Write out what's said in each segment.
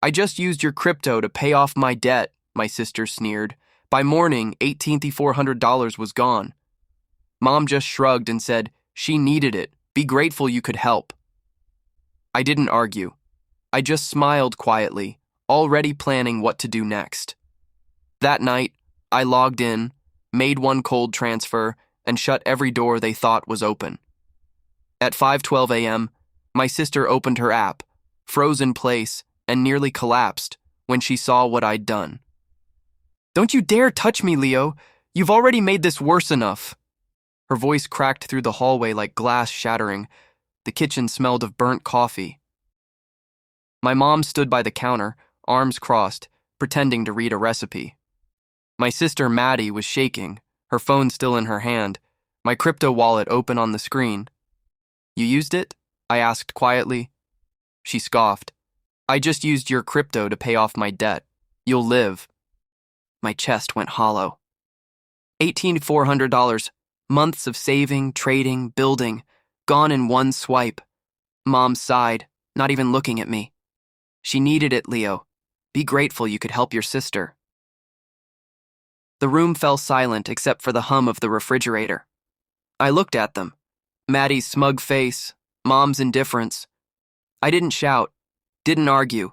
I just used your crypto to pay off my debt, my sister sneered. By morning, $1,800 was gone. Mom just shrugged and said she needed it. Be grateful you could help. I didn't argue. I just smiled quietly, already planning what to do next. That night, I logged in, made one cold transfer, and shut every door they thought was open. At 5:12 a.m., my sister opened her app, froze in place, and nearly collapsed when she saw what I'd done. "Don't you dare touch me, Leo. You've already made this worse enough." Her voice cracked through the hallway like glass shattering. The kitchen smelled of burnt coffee. My mom stood by the counter, arms crossed, pretending to read a recipe. My sister Maddie was shaking, her phone still in her hand, my crypto wallet open on the screen. "You used it?" I asked quietly. She scoffed. "I just used your crypto to pay off my debt. You'll live." My chest went hollow. $1,400, months of saving, trading, building, gone in one swipe. Mom sighed, not even looking at me. "She needed it, Leo. Be grateful you could help your sister." The room fell silent except for the hum of the refrigerator. I looked at them. Maddie's smug face, Mom's indifference. I didn't shout, didn't argue.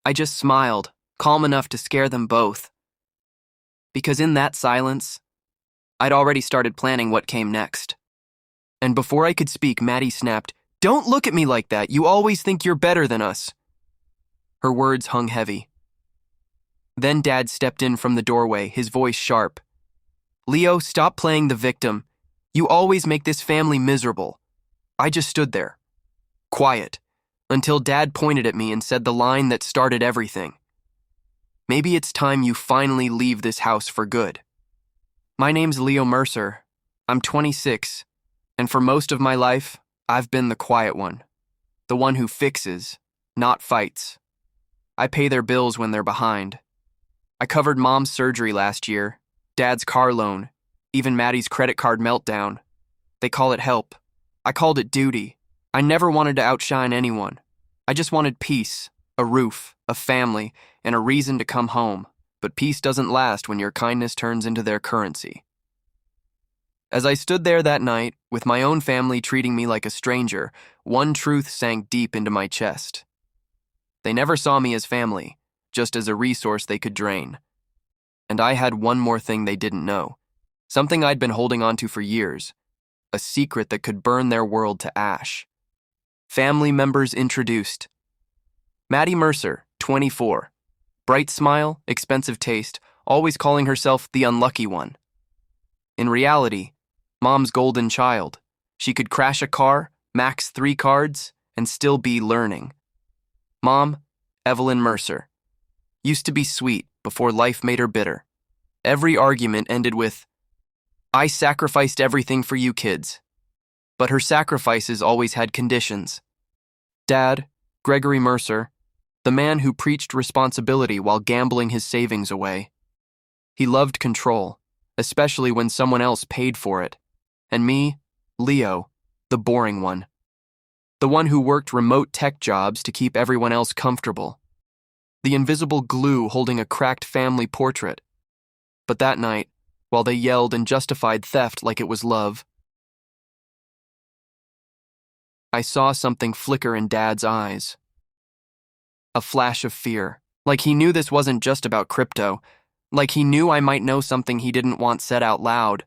I just smiled, calm enough to scare them both. Because in that silence, I'd already started planning what came next. And before I could speak, Maddie snapped, "Don't look at me like that. You always think you're better than us." Her words hung heavy. Then Dad stepped in from the doorway, his voice sharp. "Leo, stop playing the victim. You always make this family miserable." I just stood there, quiet, until Dad pointed at me and said the line that started everything. "Maybe it's time you finally leave this house for good." My name's Leo Mercer. I'm 26, and for most of my life, I've been the quiet one. The one who fixes, not fights. I pay their bills when they're behind. I covered Mom's surgery last year, Dad's car loan, even Maddie's credit card meltdown. They call it help. I called it duty. I never wanted to outshine anyone. I just wanted peace, a roof, a family, and a reason to come home. But peace doesn't last when your kindness turns into their currency. As I stood there that night, with my own family treating me like a stranger, one truth sank deep into my chest. They never saw me as family, just as a resource they could drain. And I had one more thing they didn't know, something I'd been holding on to for years, a secret that could burn their world to ash. Family members introduced. Maddie Mercer, 24. Bright smile, expensive taste, always calling herself the unlucky one. In reality, Mom's golden child. She could crash a car, max 3 cards, and still be learning. Mom, Evelyn Mercer. Used to be sweet before life made her bitter. Every argument ended with, "I sacrificed everything for you kids." But her sacrifices always had conditions. Dad, Gregory Mercer, the man who preached responsibility while gambling his savings away. He loved control, especially when someone else paid for it. And me, Leo, the boring one. The one who worked remote tech jobs to keep everyone else comfortable. The invisible glue holding a cracked family portrait. But that night, while they yelled and justified theft like it was love, I saw something flicker in Dad's eyes. A flash of fear, like he knew this wasn't just about crypto, like he knew I might know something he didn't want said out loud.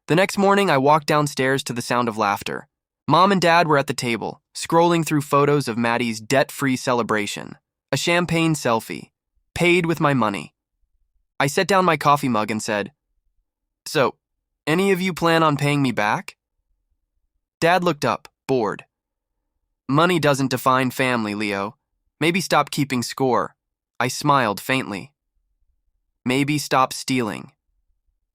The next morning, I walked downstairs to the sound of laughter. Mom and Dad were at the table, scrolling through photos of Maddie's debt-free celebration, a champagne selfie, paid with my money. I set down my coffee mug and said, "So, any of you plan on paying me back?" Dad looked up, bored. "Money doesn't define family, Leo. Maybe stop keeping score." I smiled faintly. "Maybe stop stealing."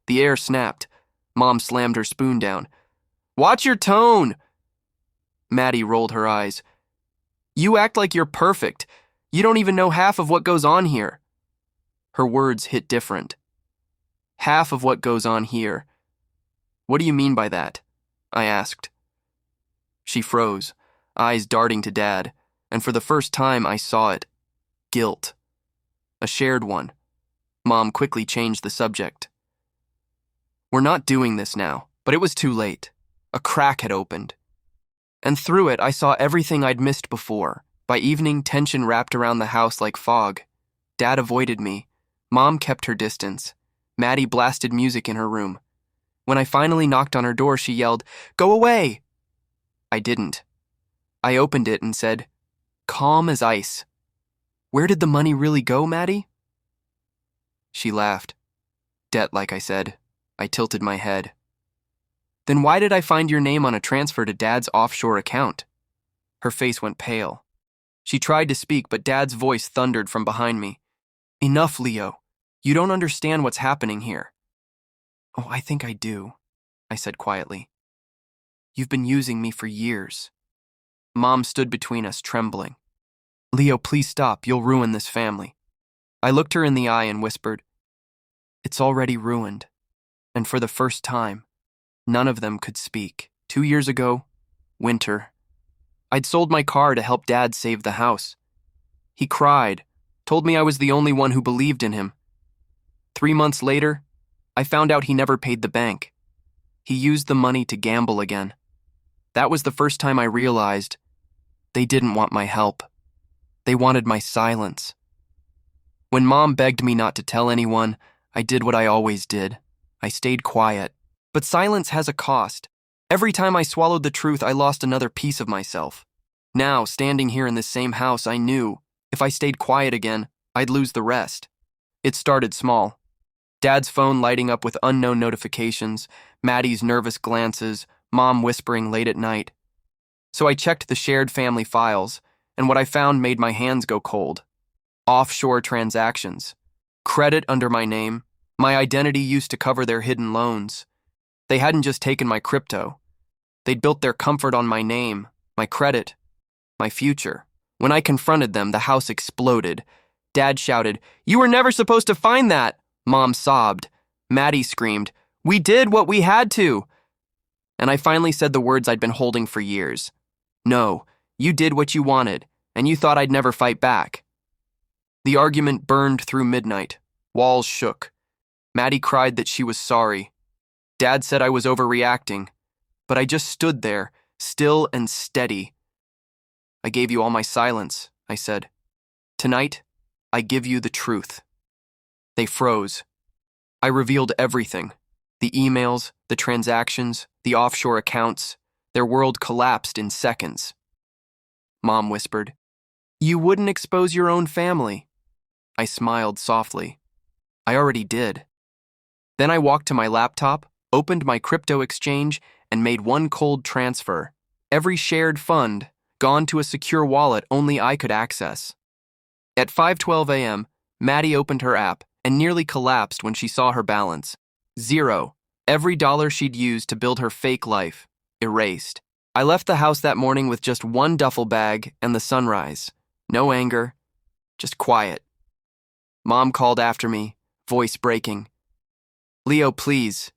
The air snapped. Mom slammed her spoon down. "Watch your tone!" Maddie rolled her eyes. "You act like you're perfect. You don't even know half of what goes on here." Her words hit different. "Half of what goes on here. What do you mean by that?" I asked. She froze, eyes darting to Dad, and for the first time I saw it. Guilt. A shared one. Mom quickly changed the subject. We're not doing this now, but it was too late. A crack had opened. And through it, I saw everything I'd missed before. By evening, tension wrapped around the house like fog. Dad avoided me. Mom kept her distance. Maddie blasted music in her room. When I finally knocked on her door, she yelled, "Go away!" I didn't. I opened it and said, calm as ice, "Where did the money really go, Maddie?" She laughed. Debt, like I said. I tilted my head. Then why did I find your name on a transfer to Dad's offshore account? Her face went pale. She tried to speak, but Dad's voice thundered from behind me. Enough, Leo. You don't understand what's happening here. Oh, I think I do, I said quietly. You've been using me for years. Mom stood between us, trembling. Leo, please stop. You'll ruin this family. I looked her in the eye and whispered, it's already ruined. And for the first time, none of them could speak. 2 years ago, winter, I'd sold my car to help Dad save the house. He cried, told me I was the only one who believed in him. 3 months later, I found out he never paid the bank. He used the money to gamble again. That was the first time I realized they didn't want my help. They wanted my silence. When Mom begged me not to tell anyone, I did what I always did. I stayed quiet. But silence has a cost. Every time I swallowed the truth, I lost another piece of myself. Now, standing here in this same house, I knew if I stayed quiet again, I'd lose the rest. It started small. Dad's phone lighting up with unknown notifications, Maddie's nervous glances, Mom whispering late at night. So I checked the shared family files, and what I found made my hands go cold. Offshore transactions. Credit under my name. My identity used to cover their hidden loans. They hadn't just taken my crypto. They'd built their comfort on my name, my credit, my future. When I confronted them, the house exploded. Dad shouted, "You were never supposed to find that!" Mom sobbed. Maddie screamed, "We did what we had to!" And I finally said the words I'd been holding for years. No, you did what you wanted, and you thought I'd never fight back. The argument burned through midnight. Walls shook. Maddie cried that she was sorry. Dad said I was overreacting, but I just stood there, still and steady. I gave you all my silence, I said. Tonight, I give you the truth. They froze. I revealed everything. The emails, the transactions, the offshore accounts. Their world collapsed in seconds. Mom whispered, "You wouldn't expose your own family." I smiled softly. I already did. Then I walked to my laptop, opened my crypto exchange, and made one cold transfer. Every shared fund, gone to a secure wallet only I could access. At 5:12 a.m., Maddie opened her app and nearly collapsed when she saw her balance. 0. Every dollar she'd used to build her fake life, erased. I left the house that morning with just one duffel bag and the sunrise. No anger, just quiet. Mom called after me, voice breaking. "Leo, please,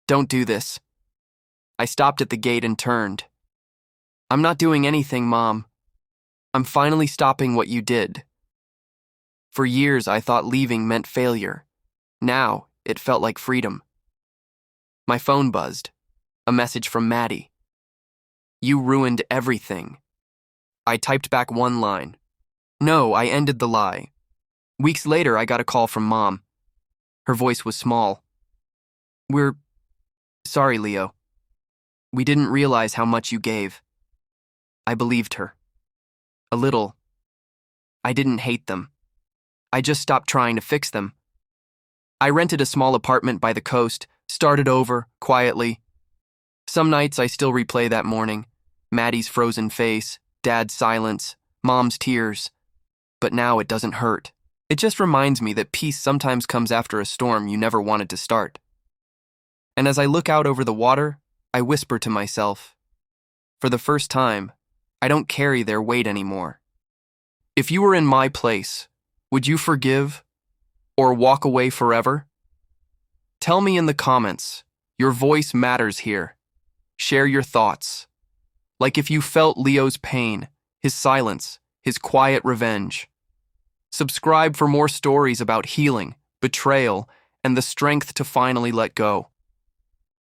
don't do this." I stopped at the gate and turned. "I'm not doing anything, Mom. I'm finally stopping what you did." For years, I thought leaving meant failure. Now, it felt like freedom. My phone buzzed. A message from Maddie. "You ruined everything." I typed back one line. No, I ended the lie. Weeks later, I got a call from Mom. Her voice was small. "We're sorry, Leo. We didn't realize how much you gave." I believed her. A little. I didn't hate them. I just stopped trying to fix them. I rented a small apartment by the coast, started over, quietly. Some nights I still replay that morning. Maddie's frozen face, Dad's silence, Mom's tears. But now it doesn't hurt. It just reminds me that peace sometimes comes after a storm you never wanted to start. And as I look out over the water, I whisper to myself, for the first time, I don't carry their weight anymore. If you were in my place, would you forgive or walk away forever? Tell me in the comments. Your voice matters here. Share your thoughts. Like if you felt Leo's pain, his silence, his quiet revenge. Subscribe for more stories about healing, betrayal, and the strength to finally let go.